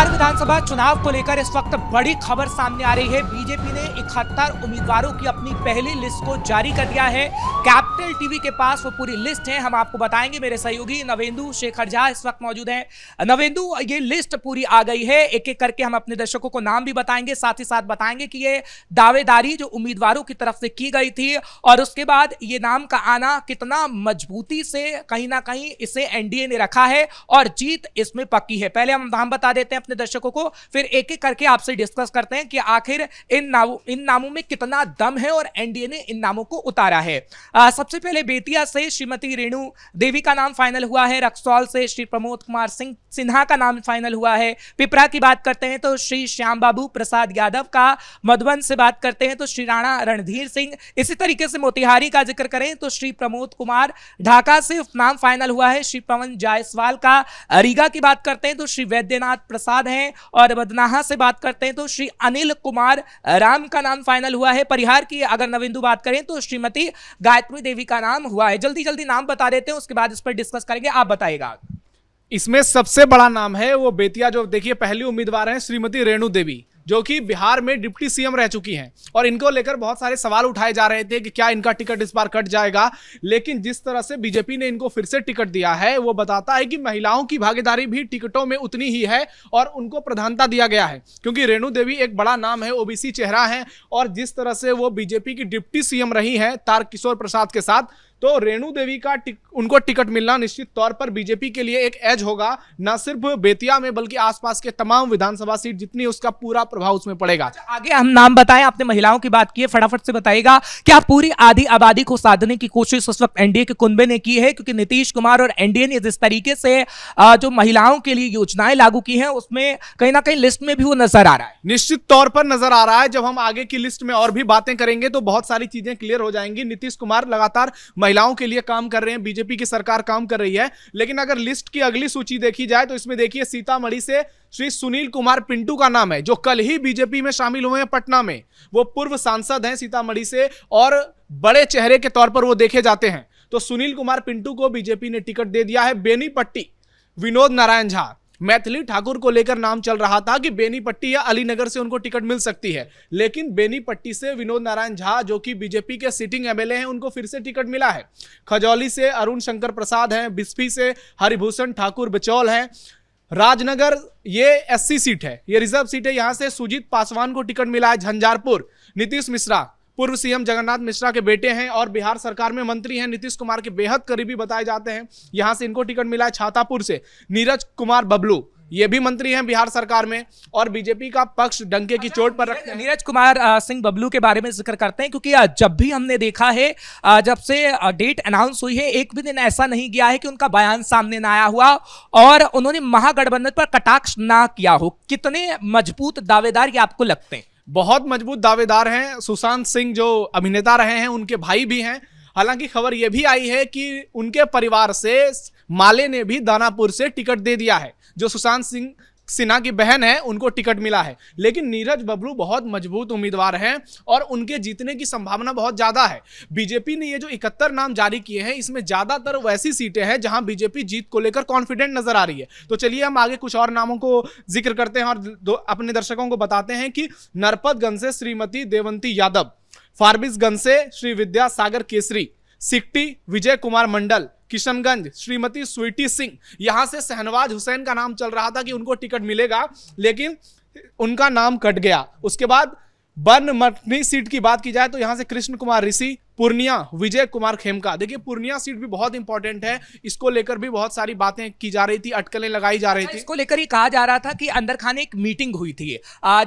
बिहार विधानसभा चुनाव को लेकर इस वक्त बड़ी खबर सामने आ रही है। बीजेपी ने 71 उम्मीदवारों की अपनी पहली लिस्ट को जारी कर दिया है। कैपिटल टीवी के पास वो पूरी लिस्ट है, हम आपको बताएंगे। मेरे सहयोगी नवेंदु शेखर झा इस वक्त मौजूद हैं। नवेंदु, ये लिस्ट पूरी आ गई है, एक एक करके हम अपने दर्शकों को नाम भी बताएंगे, साथ ही साथ बताएंगे कि ये दावेदारी जो उम्मीदवारों की तरफ से की गई थी और उसके बाद ये नाम का आना कितना मजबूती से कहीं ना कहीं इसे एनडीए ने रखा है और जीत इसमें पक्की है। पहले हम नाम बता देते हैं अपने दर्शकों को, फिर एक एक करके आपसे डिस्कस करते हैं कि आखिर इन नामों में कितना दम है और एनडीए ने इन नामों को उतारा है। सबसे पहले बेतिया से श्रीमती रेणु देवी का नाम फाइनल हुआ है। रक्सौल से श्री प्रमोद कुमार सिन्हा का नाम फाइनल हुआ है। पिपरा की बात करते हैं तो श्री श्याम बाबू प्रसाद यादव का। मधुबन से बात करते हैं तो श्री राणा रणधीर सिंह। इसी तरीके से मोतिहारी का जिक्र करें तो श्री प्रमोद कुमार। ढाका से नाम फाइनल हुआ है श्री पवन जायसवाल का। रीगा की बात करते हैं तो श्री वैद्यनाथ प्रसाद हैं और बदनाहा से बात करते हैं तो श्री अनिल कुमार राम का नाम फाइनल हुआ है। परिहार की अगर नविंदु बात करें तो श्रीमती गायत्री देवी का नाम हुआ है। जल्दी जल्दी नाम बता देते हैं, उसके बाद इस पर डिस्कस करेंगे। आप बताइएगा। इसमें सबसे बड़ा नाम है वो बेतिया, जो देखिए पहली उम्मीदवार है श्रीमती रेणु देवी, जो कि बिहार में डिप्टी सीएम रह चुकी हैं और इनको लेकर बहुत सारे सवाल उठाए जा रहे थे कि क्या इनका टिकट इस बार कट जाएगा। लेकिन जिस तरह से बीजेपी ने इनको फिर से टिकट दिया है वो बताता है कि महिलाओं की भागीदारी भी टिकटों में उतनी ही है और उनको प्रधानता दिया गया है, क्योंकि रेणु देवी एक बड़ा नाम है, ओबीसी चेहरा है और जिस तरह से वो बीजेपी की डिप्टी सीएम रही है तारकिशोर प्रसाद के साथ, तो रेणु देवी का उनको टिकट मिलना निश्चित तौर पर बीजेपी के लिए एक एज होगा, न सिर्फ बेतिया में बल्कि आसपास के तमाम विधानसभा सीट जितनी उसका पूरा प्रभाव उसमें पड़ेगा। आगे हम नाम बताएं। आपने महिलाओं की बात की है, फटाफट से बताइएगा क्या पूरी आधी आबादी को साधने की कोशिश उस वक्त एनडीए के कुनबे ने की है? क्योंकि नीतीश कुमार और एनडीए ने जिस तरीके से जो महिलाओं के लिए योजनाएं लागू की हैं उसमें कहीं ना कहीं लिस्ट में भी वो नजर आ रहा है। निश्चित तौर पर नजर आ रहा है। जब हम आगे की लिस्ट में और भी बातें करेंगे तो बहुत सारी चीजें क्लियर हो जाएंगी। नीतीश कुमार लगातार महिलाओं के लिए काम कर रहे हैं, बीजेपी की सरकार काम कर रही है। लेकिन अगर लिस्ट की अगली सूची देखी जाए तो इसमें देखिए सीतामढ़ी से श्री सुनील कुमार पिंटू का नाम है, जो कल ही बीजेपी में शामिल हुए हैं पटना में। वो पूर्व सांसद हैं सीतामढ़ी से और बड़े चेहरे के तौर पर वो देखे जाते हैं। तो सुनील कुमार पिंटू को बीजेपी ने टिकट दे दिया है। बेनीपट्टी विनोद नारायण झा, मैथिली ठाकुर को लेकर नाम चल रहा था कि बेनीपट्टी या अलीनगर से उनको टिकट मिल सकती है, लेकिन बेनीपट्टी से विनोद नारायण झा जो कि बीजेपी के सिटिंग एमएलए हैं उनको फिर से टिकट मिला है। खजौली से अरुण शंकर प्रसाद हैं, बिस्फी से हरिभूषण ठाकुर बचौल हैं। राजनगर ये एससी सीट है, ये रिजर्व सीट है, यहां से सुजीत पासवान को टिकट मिला है। झंझारपुर नीतीश मिश्रा, पूर्व सीएम जगन्नाथ मिश्रा के बेटे हैं और बिहार सरकार में मंत्री हैं, नीतीश कुमार के बेहद करीबी बताए जाते हैं, यहां से इनको टिकट मिला है। छातापुर से नीरज कुमार बबलू, ये भी मंत्री हैं बिहार सरकार में और बीजेपी का पक्ष डंके की चोट पर रखते हैं। नीरज कुमार सिंह बबलू के बारे में जिक्र करते हैं क्योंकि जब भी हमने देखा है, जब से डेट अनाउंस हुई है, एक भी दिन ऐसा नहीं गया है कि उनका बयान सामने ना आया हुआ और उन्होंने महागठबंधन पर कटाक्ष ना किया हो। कितने मजबूत दावेदार ये आपको लगते हैं? बहुत मजबूत दावेदार हैं। सुशांत सिंह जो अभिनेता रहे हैं उनके भाई भी हैं। हालांकि खबर यह भी आई है कि उनके परिवार से माले ने भी दानापुर से टिकट दे दिया है। जो सुशांत सिंह सिन्हा की बहन है उनको टिकट मिला है। लेकिन नीरज बबलू बहुत मजबूत उम्मीदवार हैं और उनके जीतने की संभावना बहुत ज्यादा है। बीजेपी ने ये जो 71 नाम जारी किए हैं इसमें ज्यादातर वैसी सीटें हैं जहां बीजेपी जीत को लेकर कॉन्फिडेंट नजर आ रही है। तो चलिए हम आगे कुछ और नामों को जिक्र करते हैं और अपने दर्शकों को बताते हैं कि नरपतगंज से श्रीमती देवंती यादव, फारबिसगंज से श्री विद्यासागर केसरी, सिकटी विजय कुमार मंडल, किशनगंज श्रीमती स्वीटी सिंह, यहां से शहनवाज हुसैन का नाम चल रहा था कि उनको टिकट मिलेगा लेकिन उनका नाम कट गया। उसके बाद बनमटनी सीट की बात की जाए तो यहां से कृष्ण कुमार ऋषि, पूर्णिया विजय कुमार खेमका। देखिए पूर्णिया सीट भी बहुत इंपॉर्टेंट है, इसको लेकर भी बहुत सारी बातें की जा रही थी, अटकलें लगाई जा रही थी। इसको लेकर ही कहा जा रहा था कि अंदर खाने एक मीटिंग हुई थी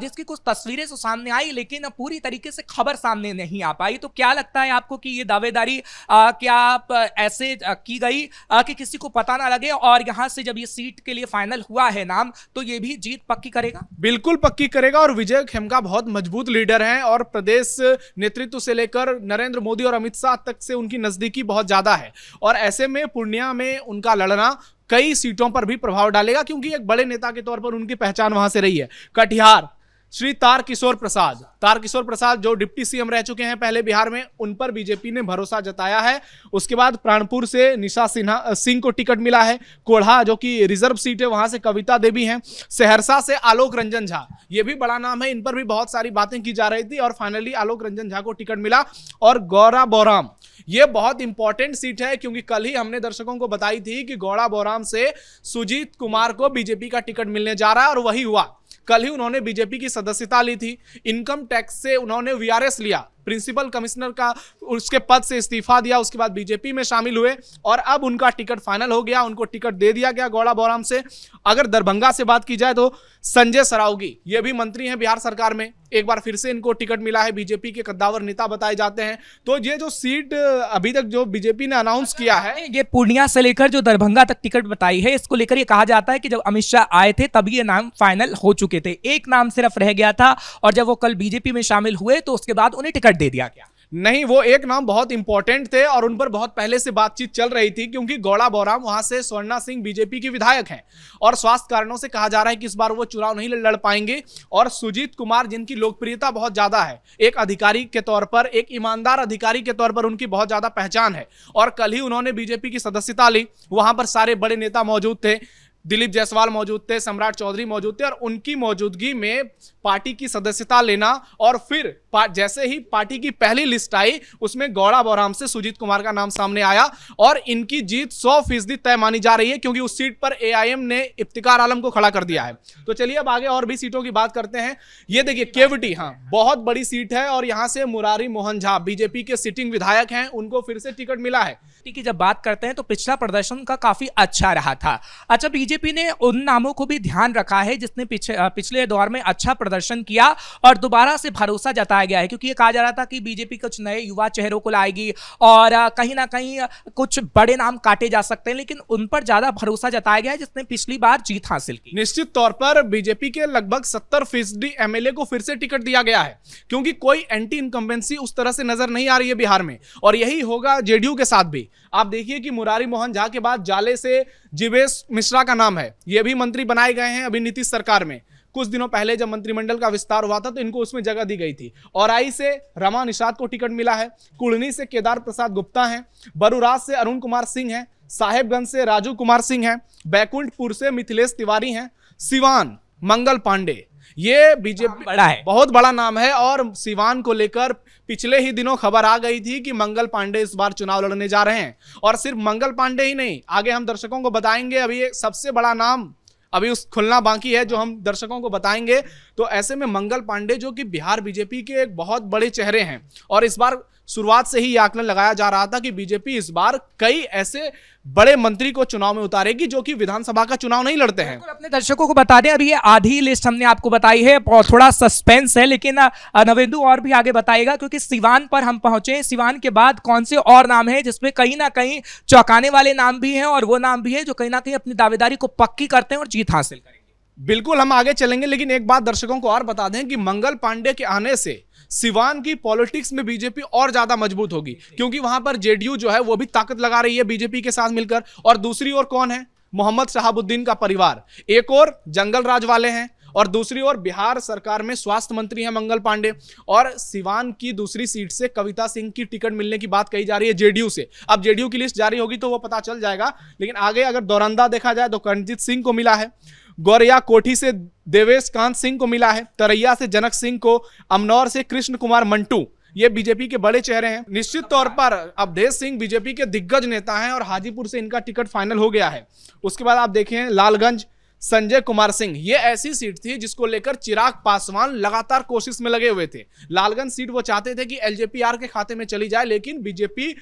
जिसकी कुछ तस्वीरें तो सामने आई लेकिन पूरी तरीके से खबर सामने नहीं आ पाई। तो क्या लगता है आपको कि ये दावेदारी क्या आप ऐसे की गई कि किसी को पता ना लगे और यहां से जब ये सीट के लिए फाइनल हुआ है नाम तो ये भी जीत पक्की करेगा? बिल्कुल पक्की करेगा और विजय खेमका बहुत मजबूत लीडर हैं और प्रदेश नेतृत्व से लेकर नरेंद्र मोदी और अमित शाह तक से उनकी नजदीकी बहुत ज्यादा है और ऐसे में पूर्णिया में उनका लड़ना कई सीटों पर भी प्रभाव डालेगा क्योंकि एक बड़े नेता के तौर पर उनकी पहचान वहां से रही है। कटिहार श्री तारकिशोर प्रसाद जो डिप्टी सीएम रह चुके हैं पहले बिहार में, उन पर बीजेपी ने भरोसा जताया है। उसके बाद प्राणपुर से निशा सिंह को टिकट मिला है। कोढ़ा जो कि रिजर्व सीट है, वहां से कविता देवी हैं। सहरसा से आलोक रंजन झा, ये भी बड़ा नाम है, इन पर भी बहुत सारी बातें की जा रही थी और फाइनली आलोक रंजन झा को टिकट मिला। और गौरा बोराम, ये बहुत इंपॉर्टेंट सीट है क्योंकि कल ही हमने दर्शकों को बताई थी कि गौड़ा बोराम से सुजीत कुमार को बीजेपी का टिकट मिलने जा रहा है और वही हुआ। कल ही उन्होंने बीजेपी की सदस्यता ली थी। इनकम टैक्स से उन्होंने वीआरएस लिया, प्रिंसिपल कमिश्नर का उसके पद से इस्तीफा दिया, उसके बाद बीजेपी में शामिल हुए और अब उनका टिकट फाइनल हो गया, उनको टिकट दे दिया गया गौड़ा बोराम से। अगर दरभंगा से बात की जाए तो संजय सरावगी, ये भी मंत्री हैं बिहार सरकार में, एक बार फिर से इनको टिकट मिला है, बीजेपी के कद्दावर नेता बताए जाते हैं। तो ये जो सीट अभी तक जो बीजेपी ने अनाउंस किया है, ये पूर्णिया से लेकर जो दरभंगा तक टिकट बताई है, इसको लेकर ये कहा जाता है कि जब अमित शाह आए थे तभी ये नाम फाइनल हो चुके थे, एक नाम सिर्फ रह गया था और जब वो कल बीजेपी में शामिल हुए तो उसके बाद उन्हें टिकट दे दिया गया। नहीं, वो एक नाम बहुत इंपॉर्टेंट थे और उन पर बहुत पहले से बातचीत चल रही थी क्योंकि गौड़ा बोराम वहां से स्वर्णा सिंह बीजेपी की विधायक हैं और स्वास्थ्य कारणों से कहा जा रहा है कि इस बार वो चुनाव नहीं लड़ पाएंगे। और सुजीत कुमार, जिनकी लोकप्रियता बहुत ज्यादा है, एक अधिकारी के तौर पर, एक ईमानदार अधिकारी के तौर पर उनकी बहुत ज्यादा पहचान है और कल ही उन्होंने बीजेपी की सदस्यता ली। वहां पर सारे बड़े नेता मौजूद थे, दिलीप जायसवाल मौजूद थे, सम्राट चौधरी मौजूद थे और उनकी मौजूदगी में पार्टी की सदस्यता लेना और फिर जैसे ही पार्टी की पहली लिस्ट आई उसमें गौड़ा बोराम से सुजीत कुमार का नाम सामने आया और इनकी जीत 100% तय मानी जा रही है क्योंकि उस सीट पर एआईएम ने इफ्तिकार आलम को खड़ा कर दिया है। तो चलिए अब आगे और भी सीटों की बात करते हैं। ये देखिए केवटी, हाँ बहुत बड़ी सीट है और यहां से मुरारी मोहन झा बीजेपी के सिटिंग विधायक हैं, उनको फिर से टिकट मिला है। की जब बात करते हैं तो पिछला प्रदर्शन का काफी अच्छा रहा था। अच्छा, बीजेपी ने उन नामों को भी ध्यान रखा है जिसने पिछले दौर में अच्छा प्रदर्शन किया और दोबारा से भरोसा जताया गया है क्योंकि ये कहा जा रहा था कि बीजेपी कुछ नए युवा चेहरों को लाएगी और कहीं ना कहीं कुछ बड़े नाम काटे जा सकते हैं, लेकिन उन पर ज्यादा भरोसा जताया गया है जिसने पिछली बार जीत हासिल की। निश्चित तौर पर बीजेपी के लगभग 70% एमएलए को फिर से टिकट दिया गया है क्योंकि कोई एंटी इनकम्बेंसी उस तरह से नजर नहीं आ रही है बिहार में और यही होगा जेडीयू के साथ भी। आप देखिए कि मुरारी मोहन झा के बाद जाले से जीवेश मिश्रा का नाम है, ये भी मंत्री बनाए गए हैं अभी नीतीश सरकार में। कुछ दिनों पहले जब मंत्रिमंडल का विस्तार हुआ था तो इनको उसमें जगह दी गई थी। औराई से रमा निषाद को टिकट मिला है, कुड़नी से केदार प्रसाद गुप्ता हैं, बरुराज से अरुण कुमार सिंह हैं, साहेबगंज से राजू कुमार सिंह हैं, बैकुंठपुर से मिथिलेश तिवारी हैं, सिवान मंगल पांडे, ये बीजेपी बड़ा है, बहुत बड़ा नाम है। और सिवान को लेकर पिछले ही दिनों खबर आ गई थी कि मंगल पांडे इस बार चुनाव लड़ने जा रहे हैं और सिर्फ मंगल पांडे ही नहीं, आगे हम दर्शकों को बताएंगे। अभी एक सबसे बड़ा नाम अभी उस खुलना बाकी है जो हम दर्शकों को बताएंगे। तो ऐसे में मंगल पांडे जो कि बिहार बीजेपी के एक बहुत बड़े चेहरे हैं और इस बार शुरुआत से ही यह आकलन लगाया जा रहा था कि बीजेपी इस बार कई ऐसे बड़े मंत्री को चुनाव में उतारेगी जो कि विधानसभा का चुनाव नहीं लड़ते हैं। अपने दर्शकों को बता दें, अभी ये आधी लिस्ट हमने आपको बताई है और थोड़ा सस्पेंस है, लेकिन नवेंदु और भी आगे बताएगा क्योंकि सिवान पर हम पहुंचे। सिवान के बाद कौन से और नाम है जिसमें कहीं ना कहीं चौंकाने वाले नाम भी हैं और वो नाम भी है जो कहीं ना कहीं अपनी दावेदारी को पक्की करते हैं और जीत हासिल करेंगे। बिल्कुल, हम आगे चलेंगे, लेकिन एक बात दर्शकों को और बता दें कि मंगल पांडे के आने से सिवान की पॉलिटिक्स में बीजेपी और ज्यादा मजबूत होगी क्योंकि वहां पर जेडीयू जो है वो भी ताकत लगा रही है बीजेपी के साथ मिलकर। और दूसरी ओर कौन है? मोहम्मद शहाबुद्दीन का परिवार, एक और जंगल राज वाले हैं और दूसरी ओर बिहार सरकार में स्वास्थ्य मंत्री हैं मंगल पांडे। और सिवान की दूसरी सीट से कविता सिंह की टिकट मिलने की बात कही जा रही है जेडीयू से। अब जेडीयू की लिस्ट जारी होगी तो वो पता चल जाएगा, लेकिन आगे अगर दौरंदा देखा जाए तो करणजीत सिंह को मिला है, गौरिया कोठी से देवेश कांत सिंह को मिला है, तरैया से जनक सिंह को, अमनौर से कृष्ण कुमार मंटू, ये बीजेपी के बड़े चेहरे हैं। निश्चित तौर पर अवधेश सिंह बीजेपी के दिग्गज नेता हैं और हाजीपुर से इनका टिकट फाइनल हो गया है। उसके बाद आप देखें लालगंज संजय कुमार सिंह, ये ऐसी सीट थी जिसको लेकर चिराग पासवान लगातार कोशिश में लगे हुए थे। लालगंज सीट वो चाहते थे कि एलजेपीआर के खाते में चली जाए, लेकिन बीजेपी,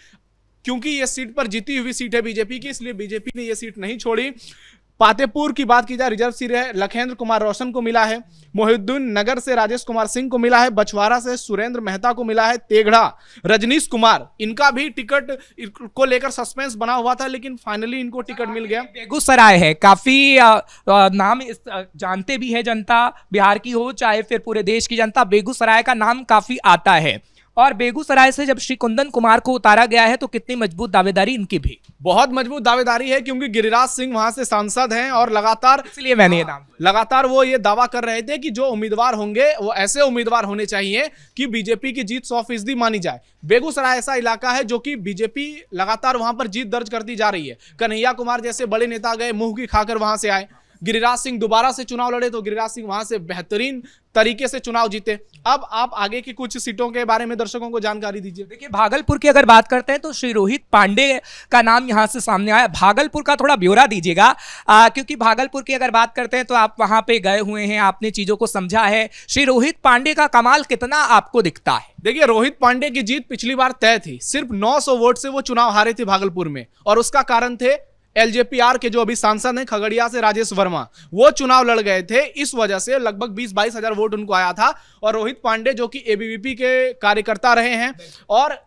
क्योंकि ये सीट पर जीती हुई सीट है बीजेपी की, इसलिए बीजेपी ने ये सीट नहीं छोड़ी। पातेपुर की बात की जाए, रिजर्व सीट है, लखेंद्र कुमार रोशन को मिला है, मोहिउद्दीन नगर से राजेश कुमार सिंह को मिला है, बछवाड़ा से सुरेंद्र मेहता को मिला है, तेघड़ा रजनीश कुमार, इनका भी टिकट को लेकर सस्पेंस बना हुआ था लेकिन फाइनली इनको टिकट मिल गया। बेगूसराय है, काफी नाम जानते भी है जनता, बिहार की हो चाहे फिर पूरे देश की जनता, बेगूसराय का नाम काफी आता है और बेगूसराय से जब श्री कुंदन कुमार को उतारा गया है तो कितनी मजबूत दावेदारी इनकी भी? बहुत मजबूत दावेदारी है, क्योंकि गिरिराज सिंह वहां से सांसद हैं और लगातार इसलिए मैंने ये नाम लगातार वो ये दावा कर रहे थे कि जो उम्मीदवार होंगे वो ऐसे उम्मीदवार होने चाहिए कि बीजेपी की जीत 100% मानी जाए। बेगूसराय ऐसा इलाका है जो कि बीजेपी लगातार वहां पर जीत दर्ज करती जा रही है। कन्हैया कुमार जैसे बड़े नेता गए, मुंह की खाकर वहां से आए। गिरिराज सिंह दोबारा से चुनाव लड़े तो गिरिराज सिंह वहां से बेहतरीन तरीके से चुनाव जीते। अब आप आगे की कुछ सीटों के बारे में दर्शकों को जानकारी दीजिए। देखिए, भागलपुर की अगर बात करते हैं तो श्री रोहित पांडे का नाम यहां से सामने आया। भागलपुर का थोड़ा ब्यौरा दीजिएगा, क्योंकि भागलपुर की अगर बात करते हैं तो आप वहां पे गए हुए हैं, आपने चीजों को समझा है। श्री रोहित पांडे का कमाल कितना आपको दिखता है? देखिए, रोहित पांडे की जीत पिछली बार तय थी। सिर्फ 900 वोट से वो चुनाव हारे थे भागलपुर में, और उसका कारण थे एलजेपीआर के जो अभी सांसद हैं खगड़िया से राजेश वर्मा, वो चुनाव लड़ गए थे। इस वजह से लगभग 20-22 हजार वोट उनको आया था। और रोहित पांडे जो कि एबीवीपी के कार्यकर्ता रहे हैं और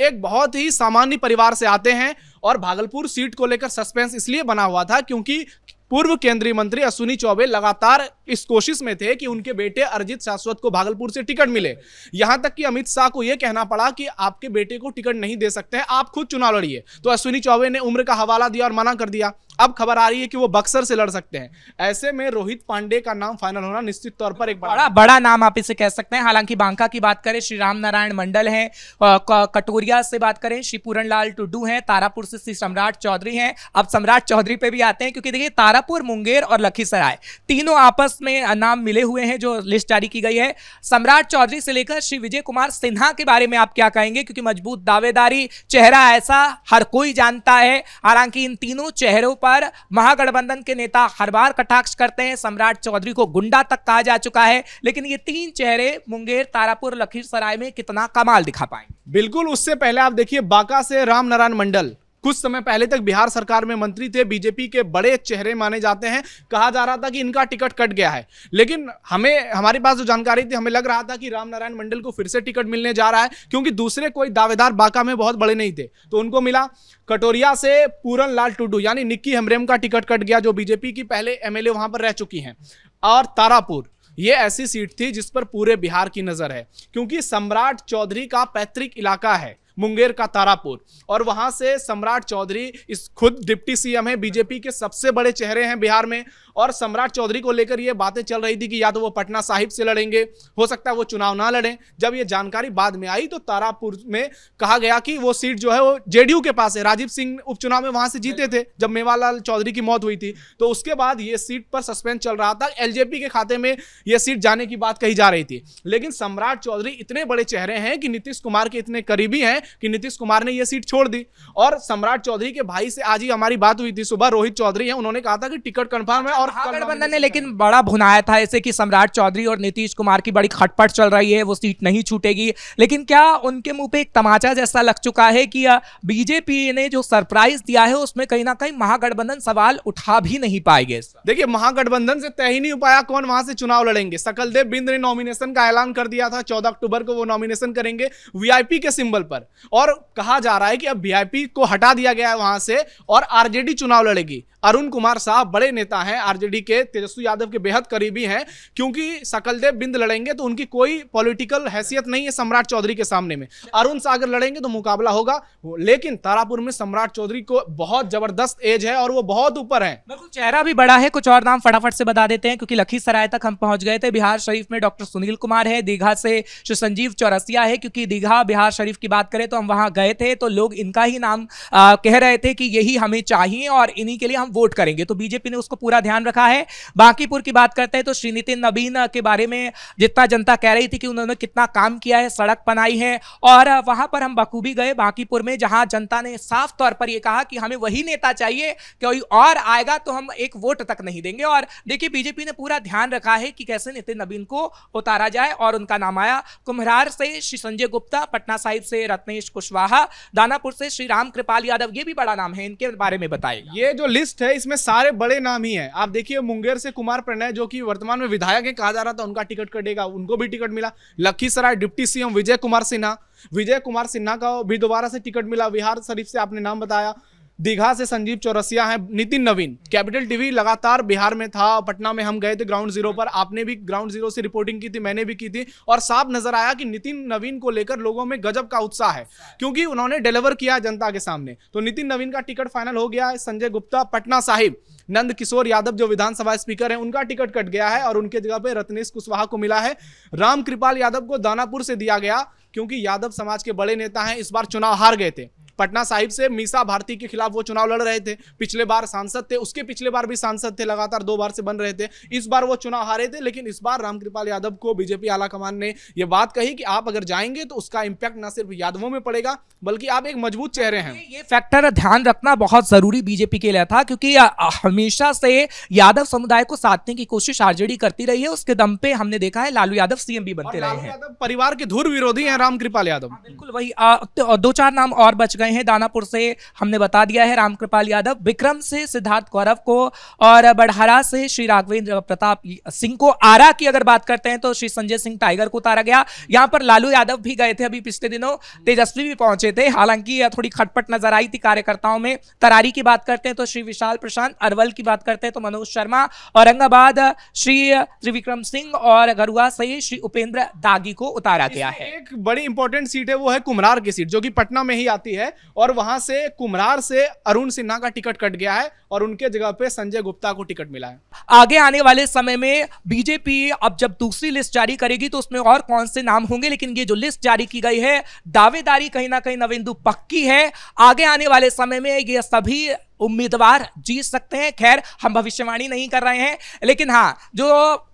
एक बहुत ही सामान्य परिवार से आते हैं, और भागलपुर सीट को लेकर सस्पेंस इसलिए बना हुआ था क्योंकि पूर्व केंद्रीय मंत्री अश्विनी चौबे लगातार इस कोशिश में थे कि उनके बेटे अरिजीत शाश्वत को भागलपुर से टिकट मिले। यहां तक कि अमित शाह को यह कहना पड़ा कि आपके बेटे को टिकट नहीं दे सकते हैं, आप खुद चुनाव लड़िए। तो अश्विनी चौबे ने उम्र का हवाला दिया और मना कर दिया। अब खबर आ रही है कि वो बक्सर से लड़ सकते हैं। ऐसे में रोहित पांडे का नाम फाइनल होना निश्चित तौर पर एक बड़ा नाम आप इसे कह सकते हैं। हालांकि बांका की बात करें, श्री राम नारायण मंडल हैं, कटोरिया से बात करें श्री पूरन लाल टुड्डू हैं, तारापुर से श्री सम्राट चौधरी हैं। अब सम्राट चौधरी पे भी आते हैं, क्योंकि देखिए तारापुर, मुंगेर और लखीसराय तीनों आपस में नाम मिले हुए हैं जो लिस्ट जारी की गई है। सम्राट चौधरी से लेकर श्री विजय कुमार सिन्हा के बारे में आप क्या कहेंगे? क्योंकि मजबूत दावेदारी, चेहरा ऐसा हर कोई जानता है। हालांकि इन तीनों चेहरों पर महागठबंधन के नेता हर बार कटाक्ष करते हैं। सम्राट चौधरी को गुंडा तक कहा जा चुका है, लेकिन ये तीन चेहरे मुंगेर, तारापुर, लखीसराय में कितना कमाल दिखा पाएंगे? बिल्कुल। उससे पहले आप देखिए, बांका से राम नारायण मंडल कुछ समय पहले तक बिहार सरकार में मंत्री थे, बीजेपी के बड़े चेहरे माने जाते हैं। कहा जा रहा था कि इनका टिकट कट गया है, लेकिन हमारे पास जो जानकारी थी, हमें लग रहा था कि राम नारायण मंडल को फिर से टिकट मिलने जा रहा है, क्योंकि दूसरे कोई दावेदार बांका में बहुत बड़े नहीं थे, तो उनको मिला। कटोरिया से पूरन लाल टुड्डू यानी निक्की हेम्ब्रम का टिकट कट गया, जो बीजेपी की पहले एमएलए वहां पर रह चुकी हैं। और तारापुर, ये ऐसी सीट थी जिस पर पूरे बिहार की नजर है, क्योंकि सम्राट चौधरी का पैतृक इलाका है मुंगेर का तारापुर, और वहां से सम्राट चौधरी इस खुद डिप्टी सीएम है, बीजेपी के सबसे बड़े चेहरे हैं बिहार में। और सम्राट चौधरी को लेकर ये बातें चल रही थी कि या तो वो पटना साहिब से लड़ेंगे, हो सकता है वो चुनाव ना लड़ें। जब ये जानकारी बाद में आई तो तारापुर में कहा गया कि वो सीट जो है वो जेडीयू के पास है। राजीव सिंह उपचुनाव में वहां से जीते थे जब मेवालाल चौधरी की मौत हुई थी। तो उसके बाद ये सीट पर सस्पेंस चल रहा था, एलजेपी के खाते में ये सीट जाने की बात कही जा रही थी। लेकिन सम्राट चौधरी इतने बड़े चेहरे हैं कि नीतीश कुमार के इतने करीबी हैं कि नीतीश कुमार ने यह सीट छोड़ दी। और सम्राट चौधरी के भाई से आज ही हमारी बात हुई थी सुबह, रोहित चौधरी हैं, उन्होंने कहा था कि टिकट कंफर्म है। और महागठबंधन ने लेकिन बड़ा भुनाया था ऐसे कि सम्राट चौधरी और नीतीश कुमार की बड़ी खटपट चल रही है, वो सीट नहीं छूटेगी। लेकिन क्या उनके मुंह पे एक तमाचा जैसा लग चुका है कि बीजेपी ने जो सरप्राइज दिया है उसमें कहीं ना कहीं महागठबंधन सवाल उठा भी नहीं पाएंगे? देखिए, महागठबंधन से तय ही नहीं हो पाया कौन वहां से चुनाव लड़ेंगे। सकलदेव बिंद ने नॉमिनेशन का ऐलान कर दिया था, 14 अक्टूबर को वो नॉमिनेशन करेंगे वीआईपी के सिंबल पर। और कहा जा रहा है कि अब वीआईपी को हटा दिया गया है वहां से और आरजेडी चुनाव लड़ेगी। अरुण कुमार साहब बड़े नेता हैं आरजेडी के, तेजस्वी यादव के बेहद करीबी हैं। क्योंकि सकलदेव बिंद लड़ेंगे तो उनकी कोई पॉलिटिकल हैसियत नहीं है सम्राट चौधरी के सामने में। अरुण सागर लड़ेंगे तो मुकाबला होगा। लेकिन तारापुर में सम्राट चौधरी को बहुत जबरदस्त एज है और वो बहुत ऊपर है। बिल्कुल, चेहरा भी बड़ा है। कुछ और नाम फटाफट से बता देते हैं, क्योंकि लखीसराय तक हम पहुंच गए थे। बिहार शरीफ में डॉक्टर सुनील कुमार है, दीघा से श्री संजीव चौरसिया है। क्योंकि दीघा बिहार शरीफ की बात करें तो हम वहां गए थे तो लोग इनका ही नाम कह रहे थे कि यही हमें चाहिए और इन्हीं के लिए हम वोट करेंगे, तो बीजेपी ने उसको पूरा ध्यान रखा है। बांकीपुर की बात करते हैं तो श्री नितिन नवीन के बारे में जितना जनता कह रही थी कि उन्होंने कितना काम किया है, सड़क बनाई है, और वहां पर हम बखूबी गए बांकीपुर में, जहां जनता ने साफ तौर पर यह कहा कि हमें वही नेता चाहिए, कोई और आएगा तो हम एक वोट तक नहीं देंगे। और देखिए, बीजेपी ने पूरा ध्यान रखा है कि कैसे नितिन नवीन को उतारा जाए, और उनका नाम आया। कुम्हरार से श्री संजय गुप्ता, पटना साहिब से रत्नेश कुशवाहा, दानापुर से श्री राम कृपाल यादव, ये भी बड़ा नाम है, इनके बारे में बताइए। ये जो लिस्ट है इसमें सारे बड़े नाम ही हैं। आप देखिए, मुंगेर से कुमार प्रणय जो कि वर्तमान में विधायक है, कहा जा रहा था उनका टिकट कटेगा, उनको भी टिकट मिला। लखीसराय डिप्टी सीएम विजय कुमार सिन्हा का भी दोबारा से टिकट मिला। बिहार शरीफ से आपने नाम बताया। दीघा से संजीव चौरसिया हैं, नितिन नवीन। कैपिटल टीवी लगातार बिहार में था, पटना में हम गए थे ग्राउंड जीरो पर, आपने भी ग्राउंड जीरो से रिपोर्टिंग की थी, मैंने भी की थी, और साफ नजर आया कि नितिन नवीन को लेकर लोगों में गजब का उत्साह है, क्योंकि उन्होंने डिलीवर किया जनता के सामने। तो नितिन नवीन का टिकट फाइनल हो गया है। संजय गुप्ता पटना साहिब, नंद किशोर यादव जो विधानसभा स्पीकर हैं, उनका टिकट कट गया है और उनके जगह पे रत्नेश कुशवाहा को मिला है। राम कृपाल यादव को दानापुर से दिया गया, क्योंकि यादव समाज के बड़े नेता हैं, इस बार चुनाव हार गए थे। पटना साहिब से मीसा भारती के खिलाफ वो चुनाव लड़ रहे थे, पिछले बार सांसद थे, उसके पिछले बार भी सांसद थे, लगातार 2 बार से बन रहे थे। इस बार वो चुनाव हारे थे, लेकिन इस बार रामकृपाल यादव को बीजेपी आलाकमान ने ये बात कही कि आप अगर जाएंगे तो उसका इंपैक्ट ना सिर्फ यादवों में पड़ेगा, बल्कि आप एक मजबूत चेहरे हैं। ये फैक्टर ध्यान रखना बहुत जरूरी बीजेपी के लिए था, क्योंकि हमेशा से यादव समुदाय को साधने की कोशिश आरजेडी करती रही है। उसके दम पे हमने देखा है लालू यादव सीएम भी बनते रहे हैं। यादव परिवार के धुर विरोधी हैं रामकृपाल यादव। बिल्कुल वही 2-4 नाम और बच गए हैं। दानापुर से हमने बता दिया है रामकृपाल यादव, विक्रम से सिद्धार्थ गौरव को, और बढ़हरा से श्री राघवेंद्र प्रताप सिंह को। आरा की अगर बात करते हैं तो श्री संजय सिंह टाइगर को उतारा गया। यहां पर लालू यादव भी गए थे अभी पिछले दिनों, तेजस्वी भी पहुंचे थे, हालांकि थोड़ी खटपट नजर आई थी कार्यकर्ताओं में। तरारी की बात करते हैं तो श्री विशाल प्रशांत, अरवल की बात करते हैं तो मनोज शर्मा, औरंगाबाद श्री त्रिविक्रम सिंह, और गरुआ से श्री उपेंद्र दागी को उतारा गया है। एक बड़ी इंपॉर्टेंट सीट है, वो है कुम्हरार की सीट, जो कि पटना में ही आती है, और वहां से कुम्हरार से अरुण सिन्हा का टिकट कट गया है और उनके जगह पे संजय गुप्ता को टिकट मिला है। आगे आने वाले समय में बीजेपी अब जब दूसरी लिस्ट जारी करेगी तो उसमें और कौन से नाम होंगे, लेकिन ये जो लिस्ट जारी की गई है, दावेदारी कहीं ना कहीं नवेंदु पक्की है। आगे आने वाले समय में ये सभी उम्मीदवार जीत सकते हैं। खैर हम भविष्यवाणी नहीं कर रहे हैं, लेकिन हाँ, जो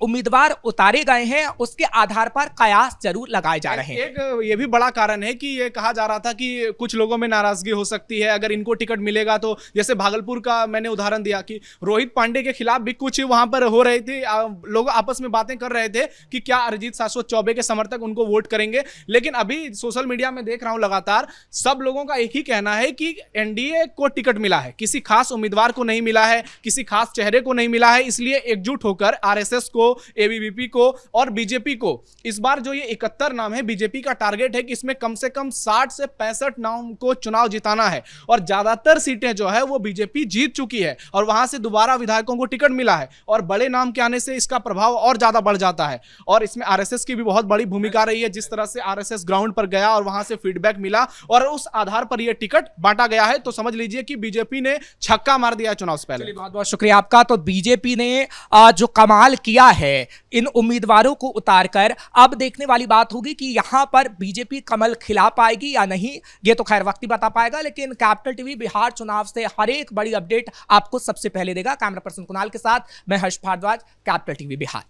उम्मीदवार उतारे गए हैं उसके आधार पर कयास जरूर लगाए जा रहे हैं। एक ये भी बड़ा कारण है कि ये कहा जा रहा था कि कुछ लोगों में नाराजगी हो सकती है अगर इनको टिकट मिलेगा तो। जैसे भागलपुर का मैंने उदाहरण दिया कि रोहित पांडे के खिलाफ भी कुछ वहां पर हो रही थी, लोग आपस में बातें कर रहे थे कि क्या अरिजीत शाश्वत चौबे के समर्थक उनको वोट करेंगे। लेकिन अभी सोशल मीडिया में देख रहा हूं लगातार सब लोगों का एक ही कहना है कि एनडीए को टिकट मिला है, किसी खास उम्मीदवार को नहीं मिला है, किसी खास चेहरे को नहीं मिला है। इसलिए एकजुट होकर आरएसएस को, एबीवीपी को और बीजेपी को, इस बार जो ये 71 नाम है, बीजेपी का टारगेट है कि इसमें कम से कम 60 से 65 नाम को चुनाव जिताना है, और ज्यादातर सीटें जो है वो बीजेपी जीत चुकी है और वहां से दोबारा विधायकों को टिकट मिला है, और बड़े नाम के आने से इसका प्रभाव और ज्यादा बढ़ जाता है। और इसमें आरएसएस की भी बहुत बड़ी भूमिका रही है, जिस तरह से आरएसएस ग्राउंड पर गया और वहां से फीडबैक मिला और उस आधार पर यह टिकट बांटा गया है। तो समझ लीजिए कि बीजेपी ने छक्का मार दिया चुनाव से पहले। बहुत बहुत शुक्रिया आपका। तो बीजेपी ने जो कमाल किया है इन उम्मीदवारों को उतारकर, अब देखने वाली बात होगी कि यहां पर बीजेपी कमल खिला पाएगी या नहीं, ये तो खैर वक्त ही बता पाएगा। लेकिन कैपिटल टीवी बिहार चुनाव से हर एक बड़ी अपडेट आपको सबसे पहले देगा। कैमरा पर्सन कुणाल के साथ मैं हर्ष भारद्वाज, कैपिटल टीवी बिहार।